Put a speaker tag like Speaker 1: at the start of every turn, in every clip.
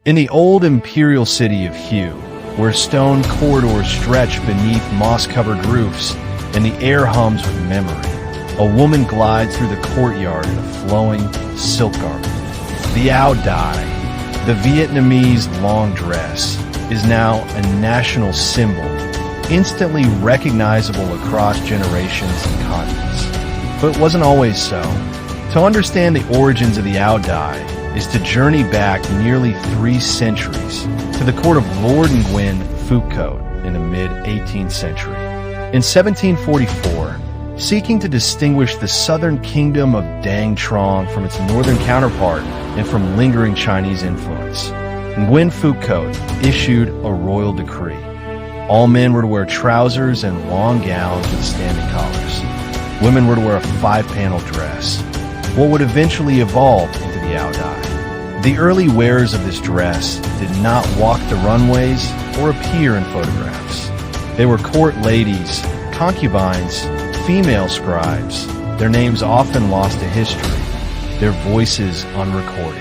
Speaker 1: In the old imperial city of Hue, where stone corridors stretch beneath moss-covered roofs and the air hums with memory, a woman glides through the courtyard in a flowing silk garment. The Ao Dai, the Vietnamese long dress, is now a national symbol, instantly recognizable across generations and continents. But it wasn't always so. To understand the origins of the Ao Dai is to journey back nearly 3 centuries to the court of Lord Nguyen Phuc Khoat in the mid-18th century. In 1744, seeking to distinguish the southern kingdom of Dang Trong from its northern counterpart and from lingering Chinese influence, Nguyen Phuc Khoat issued a royal decree. All men were to wear trousers and long gowns with standing collars. Women were to wear a 5-panel dress, what would eventually evolve into the Ao Dai. The early wearers of this dress did not walk the runways or appear in photographs. They were court ladies, concubines, female scribes, their names often lost to history, their voices unrecorded.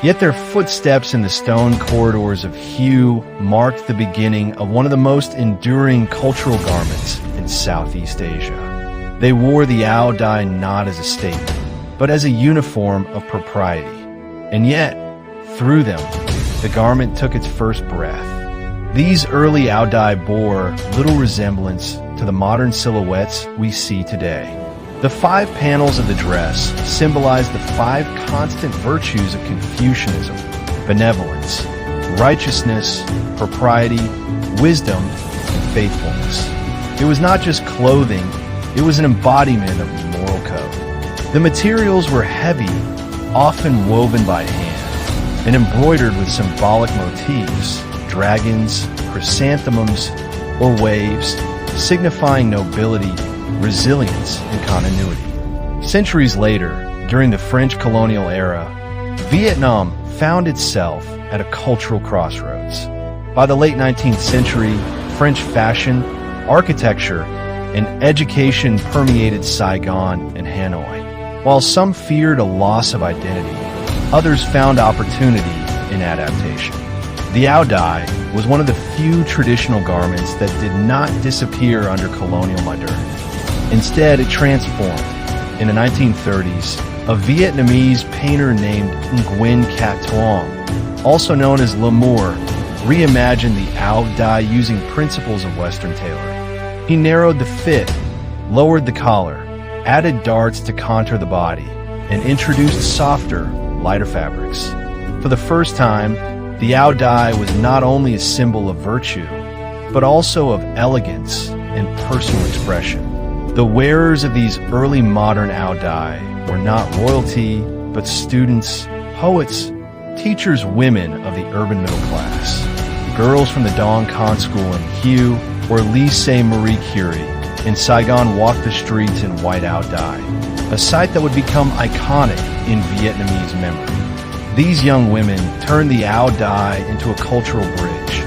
Speaker 1: Yet their footsteps in the stone corridors of Hue marked the beginning of one of the most enduring cultural garments in Southeast Asia. They wore the Ao Dai not as a statement, but as a uniform of propriety. And yet, through them, the garment took its first breath. These early Ao Dai bore little resemblance to the modern silhouettes we see today. The 5 panels of the dress symbolize the 5 constant virtues of Confucianism: benevolence, righteousness, propriety, wisdom, and faithfulness. It was not just clothing, it was an embodiment of the moral code. The materials were heavy, often woven by hand, and embroidered with symbolic motifs, dragons, chrysanthemums, or waves, signifying nobility, resilience, and continuity. Centuries later, during the French colonial era, Vietnam found itself at a cultural crossroads. By the late 19th century, French fashion, architecture, and education permeated Saigon and Hanoi. While some feared a loss of identity, others found opportunity in adaptation. The Ao Dai was one of the few traditional garments that did not disappear under colonial modernity. Instead, it transformed. In the 1930s, a Vietnamese painter named Nguyen Phuc, also known as L'Amour, reimagined the Ao Dai using principles of Western tailoring. He narrowed the fit, lowered the collar, added darts to contour the body, and introduced softer, lighter fabrics. For the first time, the Ao Dai was not only a symbol of virtue, but also of elegance and personal expression. The wearers of these early modern Ao Dai were not royalty, but students, poets, teachers, women of the urban middle class. Girls from the Dang Trong School in Hue or Lycée Marie Curie in Saigon walked the streets in white Ao Dai, a sight that would become iconic in Vietnamese memory. These young women turned the Ao Dai into a cultural bridge,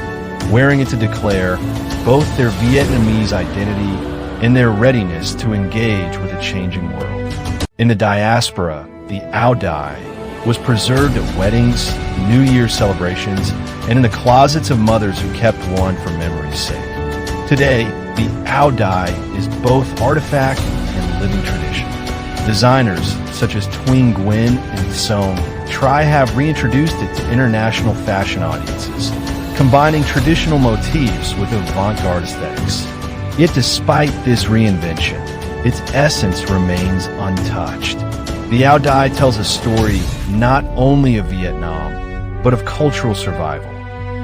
Speaker 1: wearing it to declare both their Vietnamese identity and their readiness to engage with a changing world. In the diaspora, the Ao Dai was preserved at weddings, New Year celebrations, and in the closets of mothers who kept one for memory's sake. Today, the Ao Dai is both artifact and living tradition. Designers such as Thuy Nguyen and Song Tri have reintroduced it to international fashion audiences, combining traditional motifs with avant-garde aesthetics. Yet despite this reinvention, its essence remains untouched. The Ao Dai tells a story not only of Vietnam, but of cultural survival.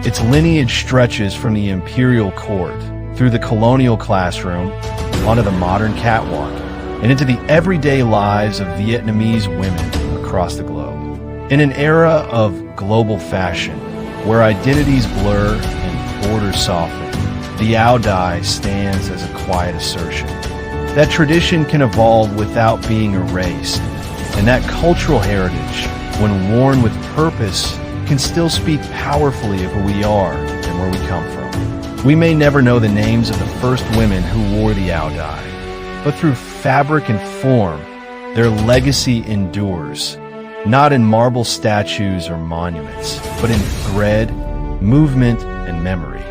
Speaker 1: Its lineage stretches from the imperial court, through the colonial classroom, onto the modern catwalk, and into the everyday lives of Vietnamese women across the globe. In an era of global fashion, where identities blur and borders soften, the Ao Dai stands as a quiet assertion that tradition can evolve without being erased, and that cultural heritage, when worn with purpose, can still speak powerfully of who we are and where we come from. We may never know the names of the first women who wore the Ao Dai, but through fabric and form, their legacy endures. not in marble statues or monuments, but in thread, movement, and memory.